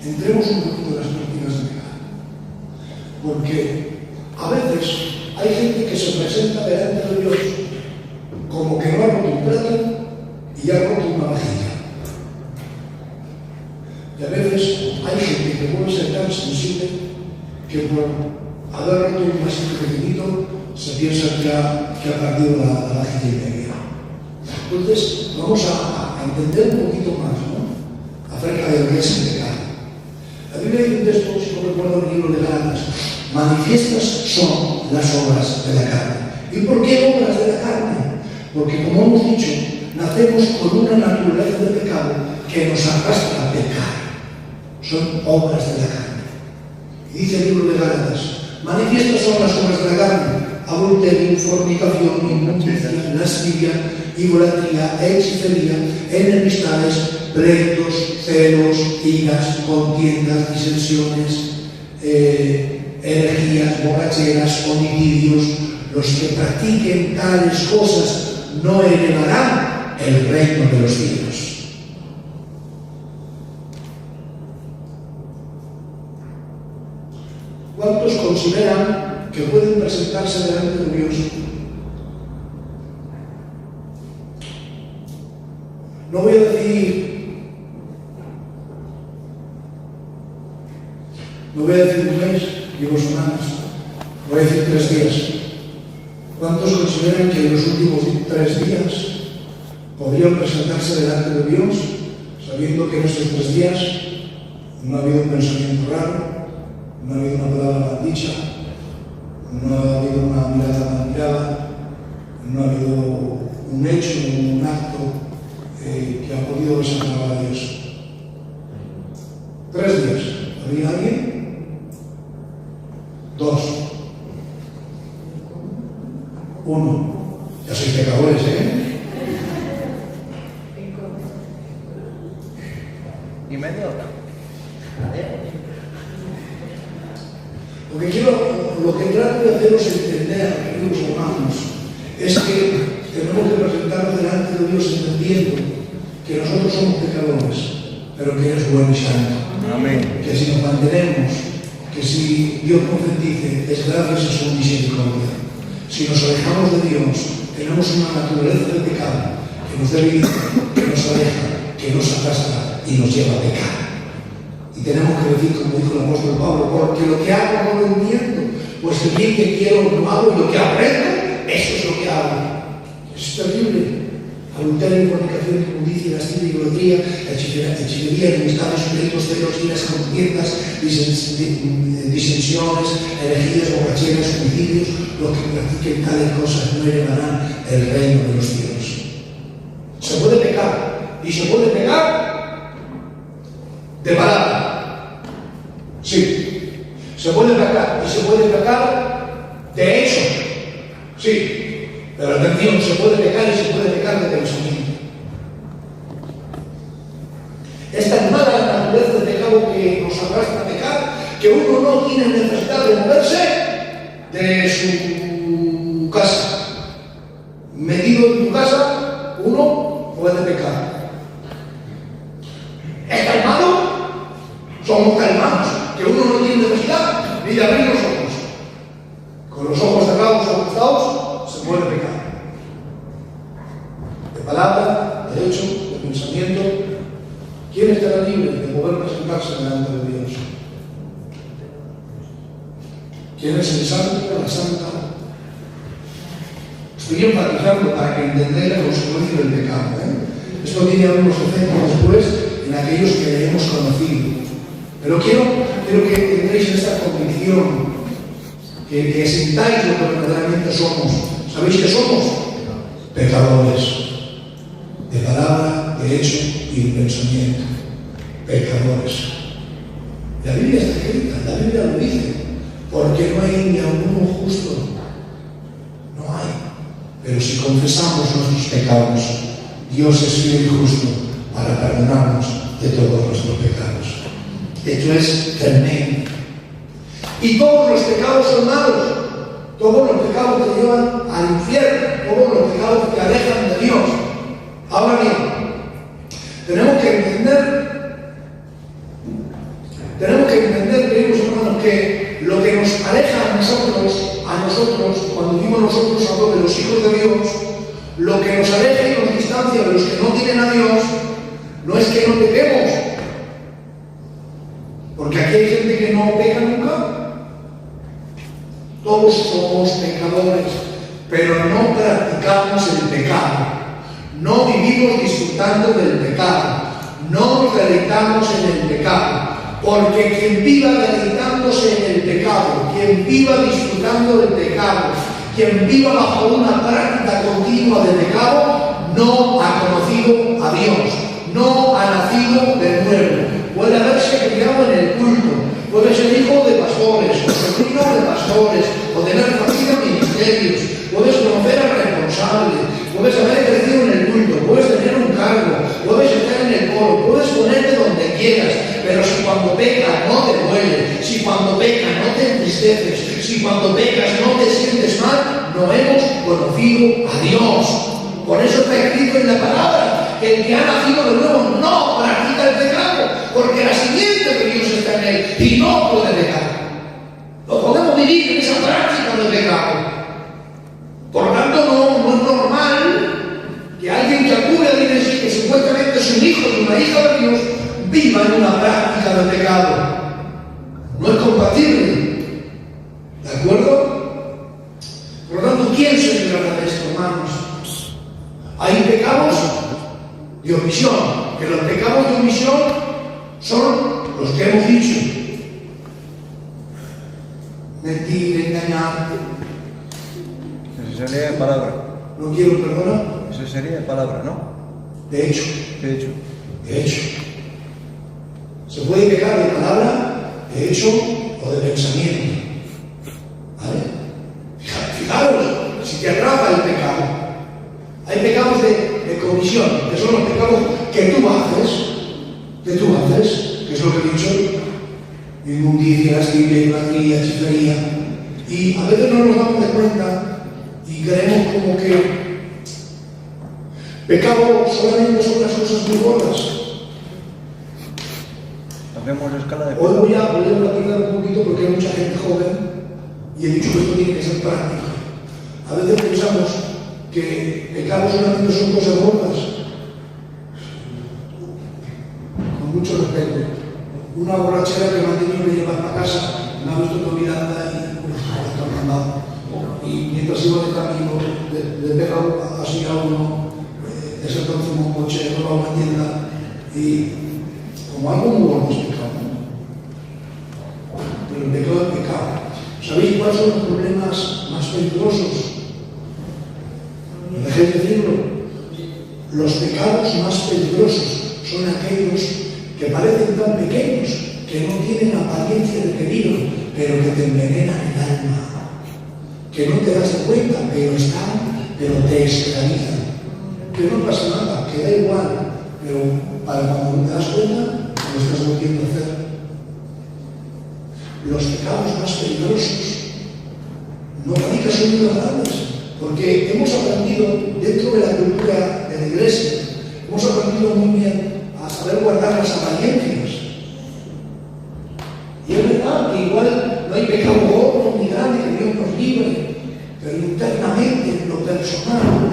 entremos un poquito en las prácticas de pecado. Porque a veces hay gente que se presenta delante de Dios como que no ha roto un plato y ha roto una vajilla. Y a veces hay gente que puede ser tan sensible que por haber roto un vasito pequeñito se piensa que ha perdido la vajilla y media. Entonces vamos a entender un poquito más, ¿no?, acerca de lo que es el pecado. La Biblia dice un texto, si no recuerdo el libro de Gálatas, manifiestas son las obras de la carne. ¿Y por qué obras de la carne? Porque, como hemos dicho, nacemos con una naturaleza de pecado que nos arrastra a pecar. Son obras de la carne. Y dice el libro de Gálatas, manifiestas son las obras de la carne: adulterio, fornicación, inmundicia, lascivia, idolatría, hechicería, enemistades, pleitos, celos, iras, contiendas, disensiones, herejías, borracheras, homicidios. Los que practiquen tales cosas no heredarán el reino de los cielos. ¿Cuántos consideran que pueden presentarse delante de Dios? No voy a decir un mes ni 2 semanas, voy a decir 3 días. ¿Cuántos consideran que en los últimos 3 días podrían presentarse delante de Dios sabiendo que en esos 3 días no ha habido un pensamiento raro, no ha habido una palabra mal dicha, no ha habido una mirada mal mirada, no ha habido un hecho, un acto que ha podido desagravar a Dios? 3 días. ¿Habría alguien? 2. 1. Ya sois pecadores, ¿Y media hora? Lo que trato de haceros entender, queridos hermanos, es que tenemos que presentarnos delante de Dios entendiendo que nosotros somos pecadores, pero que Él es bueno y santo. Amén. Que si nos mantenemos, Porque si Dios nos bendice, es gracias a su misericordia. Si nos alejamos de Dios, tenemos una naturaleza de pecado que nos debilita, que nos aleja, que nos atasca y nos lleva a pecar. Y tenemos que decir, como dijo el apóstol Pablo, porque lo que hago no lo entiendo, pues el bien que quiero no hago y lo que aprendo, eso es lo que hago. Es terrible. Adulterio, fornicación, inmundicia, lascivia, idolatría, hechicería, enemistades, pleitos, celos, iras, contiendas, disensiones, herejías, borracheras, homicidios. Los que practiquen tales cosas no heredarán el reino de los cielos. Se puede pecar, y se puede pecar de palabra. Sí. Se puede pecar, y se puede pecar de hecho. Sí. Pero atención, se puede pecar y se puede pecar de pensamiento. Es tan mala la naturaleza de pecado que nos arrastra a pecar que uno no tiene necesidad de moverse de su casa. Metido en tu casa, uno puede pecar. ¿Es tan malo? Somos tan malos que uno no tiene necesidad ni de abrir los ojos. Con los ojos cerrados o cruzados, se puede pecar. De palabra, de hecho, de pensamiento. ¿Quién estará libre de poder presentarse delante de Dios? ¿Quién es el santo o la santa? Estoy enfatizando para que entendáis la consecuencia del pecado. Esto tiene algunos efectos después en aquellos que hemos conocido. Pero quiero que entendáis esta convicción, que sintáis lo que verdaderamente somos. ¿Sabéis qué somos? Pecadores. De palabra, de hecho y de pensamiento. Pecadores. La Biblia está escrita, la Biblia lo dice. Porque no hay ni a uno justo. No hay. Pero si confesamos nuestros pecados, Dios es fiel y justo para perdonarnos de todos nuestros pecados. Esto es tremendo. Y todos los pecados son malos. Todos los pecados te llevan al infierno, todos los pecados te alejan de Dios. Ahora bien, tenemos que entender, queridos hermanos, que lo que nos aleja a nosotros, cuando vimos nosotros hablo de los hijos de Dios, lo que nos aleja y nos distancia de los que no tienen a Dios, no es que no pequemos, porque aquí hay gente que no peca nunca. Todos somos pecadores, pero no practicamos el pecado. No vivimos disfrutando del pecado. No nos deleitamos en el pecado. Porque quien viva deleitándose en el pecado, quien viva disfrutando del pecado, quien viva bajo una práctica continua de pecado, no ha conocido a Dios. No ha nacido de nuevo. Puede haberse criado en el culto. Puede ser hijo de pastores, o sobrino de pastores, o tener familia en ministerios, puedes conocer al responsable, puedes haber crecido en el culto, puedes tener un cargo, puedes estar en el coro, puedes ponerte donde quieras, pero si cuando pecas no te duele, si cuando pecas no te entristeces, si cuando pecas no te sientes mal, no hemos conocido a Dios. Por eso está escrito en la palabra que el que ha nacido de nuevo no practica el pecado, porque la simiente de Dios está en él y no puede pecar. No podemos vivir en esa práctica del pecado. Por lo tanto, no es normal que alguien que acude a la iglesia, que supuestamente es un hijo y una hija de Dios, viva en una práctica de pecado. No es compatible. ¿De acuerdo? Por lo tanto, ¿quién se librará de esto, hermanos? Hay pecados de omisión, que los pecados de omisión son los que hemos dicho: mentir, engañar. Esa sería de palabra. No quiero perdonar. Esa sería de palabra, ¿no? De hecho. De hecho. De hecho. Se puede pecar de palabra, de hecho o de pensamiento. ¿Vale? Fijaros, si te atrapa el pecado. Hay pecados de comisión, que son los pecados que tú haces, que es lo que he dicho: inmundicia, lascivia, idolatría, hechicería. Y a veces no nos damos de cuenta y creemos como que pecado solamente son las cosas muy gordas. hacemos escala de Hoy pecado. voy a platicar un poquito porque hay mucha gente joven y he dicho que esto tiene que ser práctico. A veces pensamos que pecados solamente son cosas gordas. Con mucho respeto. Una borrachera que me ha tenido que llevar para casa, me ha visto con miranda y está mandado. Y mientras iba de camino, le pega así a uno, ese próximo un coche, no va a una tienda y como algo muy bueno es pecado, ¿no? Pero el pecado es pecado. ¿Sabéis cuáles son los problemas más peligrosos? ¿Me dejéis decirlo? Los pecados más peligrosos son aquellos que parecen tan pequeños que no tienen apariencia de peligro, pero que te envenenan el alma, que no te das cuenta, pero están, pero te esclavizan, que no pasa nada, que da igual, pero para cuando te das cuenta, lo estás volviendo a hacer. Los pecados más peligrosos no radican son muy grandes, porque hemos aprendido dentro de la cultura de la iglesia, hemos aprendido muy bien a saber guardar las apariencias. Y es verdad que igual no hay pecado gordo ni grande que Dios nos libre, pero internamente, en lo personal,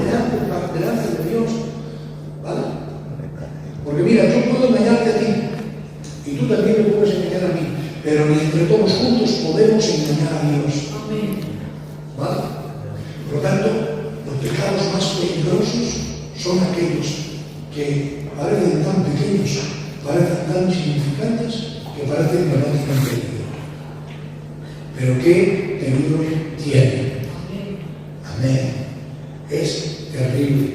delante de Dios, ¿vale? Porque mira, yo puedo engañarte a ti y tú también me puedes engañar a mí, pero ni entre todos juntos podemos engañar a Dios. ¿Vale? Por lo tanto, los pecados más peligrosos son aquellos que parecen tan pequeños, parecen tan insignificantes, que parecen que no tienen peligro. Pero qué peligro tienen. Amén. Es terrible.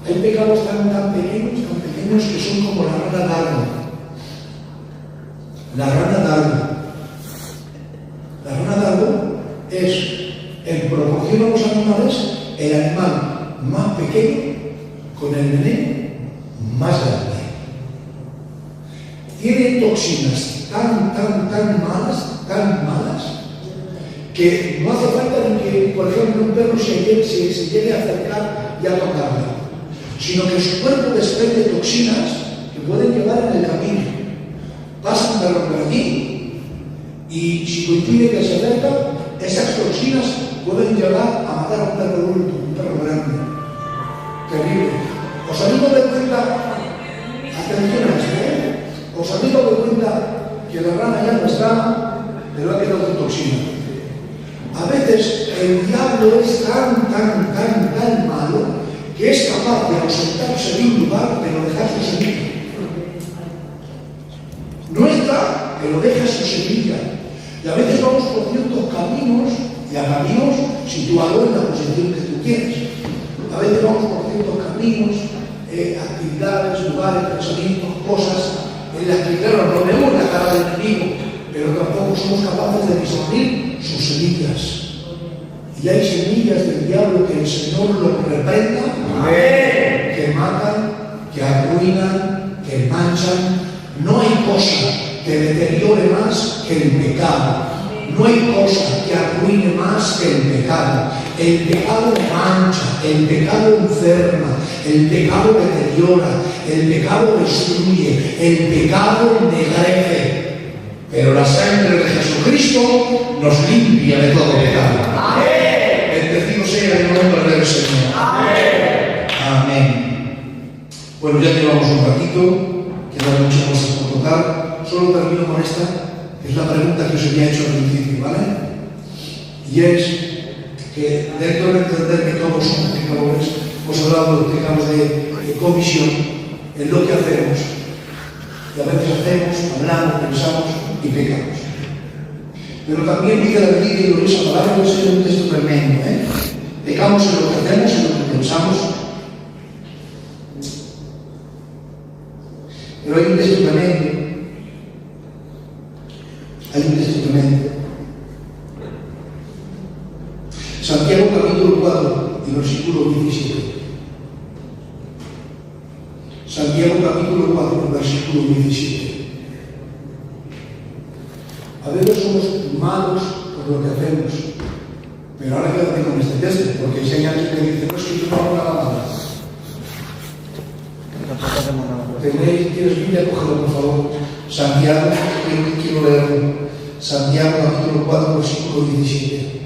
Hay pecados tan pequeños que son como la rana d'Arno. La rana d'Arno. La rana d'Arno es, en proporción a los animales, el animal más pequeño con el veneno más grande. Tiene toxinas tan malas, que no hace falta ni que, por ejemplo, un perro se llegue a acercar y a tocarla, sino que su cuerpo desprende toxinas que pueden llevar en el camino. Pasa un perro por allí y si coincide que se acerca, esas toxinas pueden llegar a matar a un perro adulto, un perro grande. Terrible. ¿Os habéis dado cuenta? Atención a esto, ¿os habéis dado cuenta que la rana ya no está, pero ha quedado con toxina? A veces el diablo es tan malo que es capaz de ausentarse de un lugar pero dejar su semilla. No está, pero deja su semilla. Y a veces vamos por ciertos caminos, y a caminos situados en la posición que tú quieres. A veces vamos por ciertos caminos, actividades, lugares, pensamientos, cosas en las que, claro, no vemos la cara del enemigo, pero tampoco somos capaces de discernir sus semillas. Y hay semillas del diablo que el Señor lo reprenda, que matan, que arruinan, que manchan. No hay cosa que deteriore más que el pecado. No hay cosa que arruine más que el pecado. El pecado mancha, el pecado enferma, el pecado deteriora, el pecado destruye, el pecado ennegrece. Pero la sangre de Jesucristo nos limpia de todo pecado. Amén. Bendecido sea el nombre del Señor. Amén. Amén. Bueno, ya llevamos un ratito, quedan muchas cosas por tocar. Solo termino con esta, que es la pregunta que os había hecho al principio, ¿vale? Y es que dentro de entender que todos somos pecadores, hemos hablado de comisión en lo que hacemos. Y a veces hacemos, hablamos, pensamos y pecamos. Pero también dice la Biblia y esa palabra es un texto tremendo, ¿eh? Pecamos en lo que hacemos, en lo que pensamos. Pero hay un texto tremendo. Hay un texto tremendo. Santiago capítulo 4 y versículo 17. Santiago capítulo 4 versículo 17. A veces somos malos por lo que hacemos, pero ahora quédate con este texto, porque hay señales que dicen, no es que tú no hagas nada malo. Tampoco hacemos nada. ¿Tienes Biblia? Cógelo, por favor. Santiago, quiero leerlo. Santiago capítulo 4, versículo 17.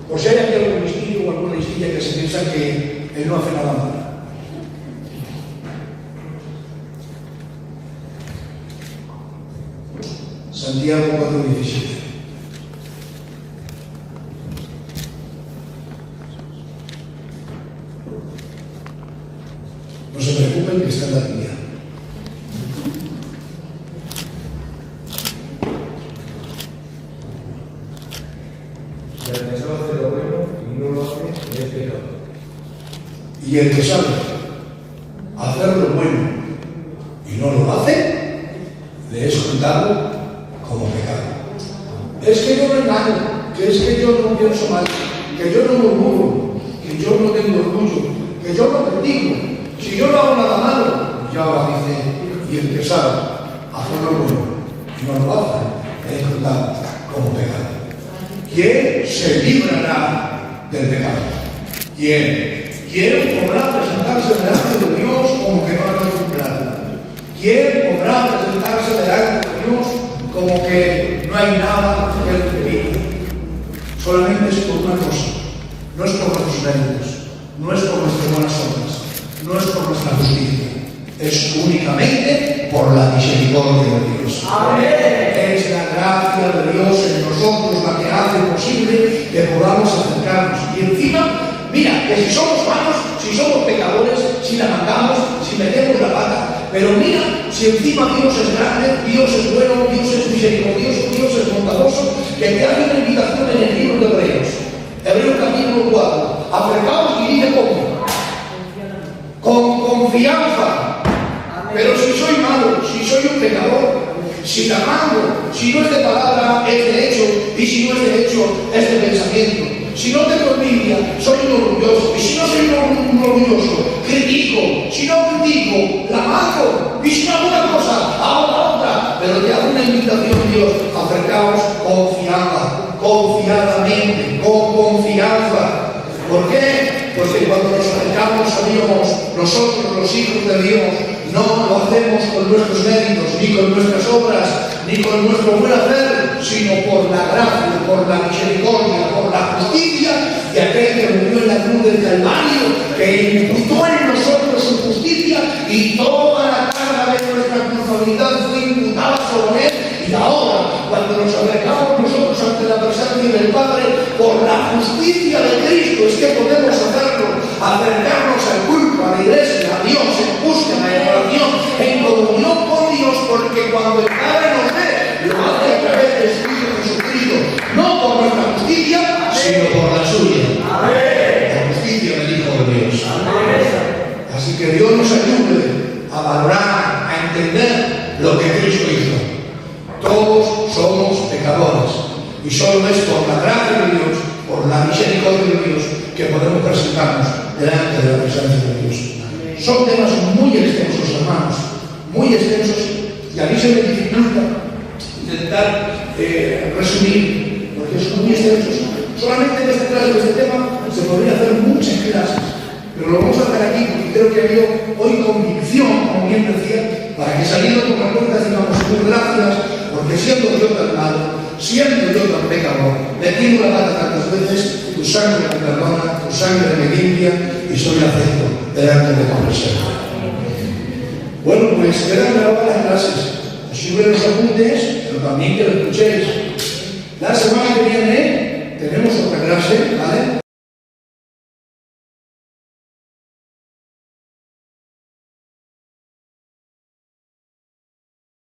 Por si hay aquí algún listillo o alguna listilla que se piensa que él no hace nada mal. Santiago 4, 17. No se preocupen que está en la Biblia. Y el que sabe hacer lo bueno y no lo hace, le es contado como pecado. Es que yo no engaño, que es que yo no pienso mal, que yo no murmuro, que yo no tengo orgullo, que yo no critico, si yo no hago nada malo. Y ahora dice, y el que sabe hacer lo bueno y no lo hace, le es contado como pecado. ¿Quién se librará del pecado? ¿Quién? ¿Quién podrá presentarse delante de Dios como que no ha hecho un plato? ¿Quién podrá presentarse delante de Dios como que no hay nada que él pedir? Solamente es por una cosa, no es por nuestros méritos, no es por nuestras buenas obras, no es por nuestra justicia, es únicamente por la misericordia de Dios. Amén. Es la gracia de Dios en nosotros la que hace posible que podamos acercarnos. Y encima, mira, que si somos malos, si somos pecadores, si la mandamos, si metemos la pata, pero mira, si encima Dios es grande, Dios es bueno, Dios es misericordioso, Dios es bondadoso, que te hace una invitación en el libro de Hebreos. Hebreos capítulo 4. Acercaos y dice con confianza. Pero si soy malo, si soy un pecador, si la mando, si no es de palabra, es de hecho, y si no es de hecho, es de pensamiento. Si no tengo envidia, soy un orgulloso. Y si no soy un orgulloso, critico. Si no critico, la mato. Y si no hago una cosa, hago otra. Pero te hago una invitación, Dios, acercaos confiadamente, con confianza. ¿Por qué? Porque cuando nos acercamos a Dios, nosotros los hijos de Dios, no lo hacemos con nuestros méritos, ni con nuestras obras, ni con nuestro buen hacer, sino por la gracia, por la misericordia, por la justicia de aquel que murió en la cruz del Calvario, que imputó en nosotros su justicia y toda la carga de nuestra culpabilidad fue imputada sobre él. Y ahora, cuando nos acercamos nosotros ante la presencia del Padre, por la justicia de Cristo es que podemos hacerlo, acercarnos al culto, a la iglesia, a Dios, en búsqueda, en oración, en comunión con Dios, porque cuando el Padre nos ve, lo hace a través de su Hijo Jesucristo, no por nuestra justicia, sino por la suya. Amén. La justicia del Hijo de Dios. Amén. Así que Dios nos ayude a valorar, a entender lo que Cristo hizo. Todos somos pecadores y solo es por la gracia de Dios, por la misericordia de Dios, que podemos presentarnos delante de la presencia de Dios. Son temas muy extensos, hermanos, muy extensos, y a mí se me dificulta intentar resumir, porque son muy extensos. Solamente en este clase de este tema se podría hacer muchas clases, pero lo vamos a hacer aquí porque creo que ha habido hoy convicción, como bien decía, para que saliendo con las puertas digamos muy gracias, porque siendo yo tan malo, siendo yo tan pecador, metiendo la pata tantas veces, tu sangre me perdona, tu sangre me limpia y soy acepto delante de tu presencia. Bueno, pues quedan grabadas las clases. Os sirven los apuntes, pero también que lo escuchéis. La semana que viene tenemos otra clase, ¿vale?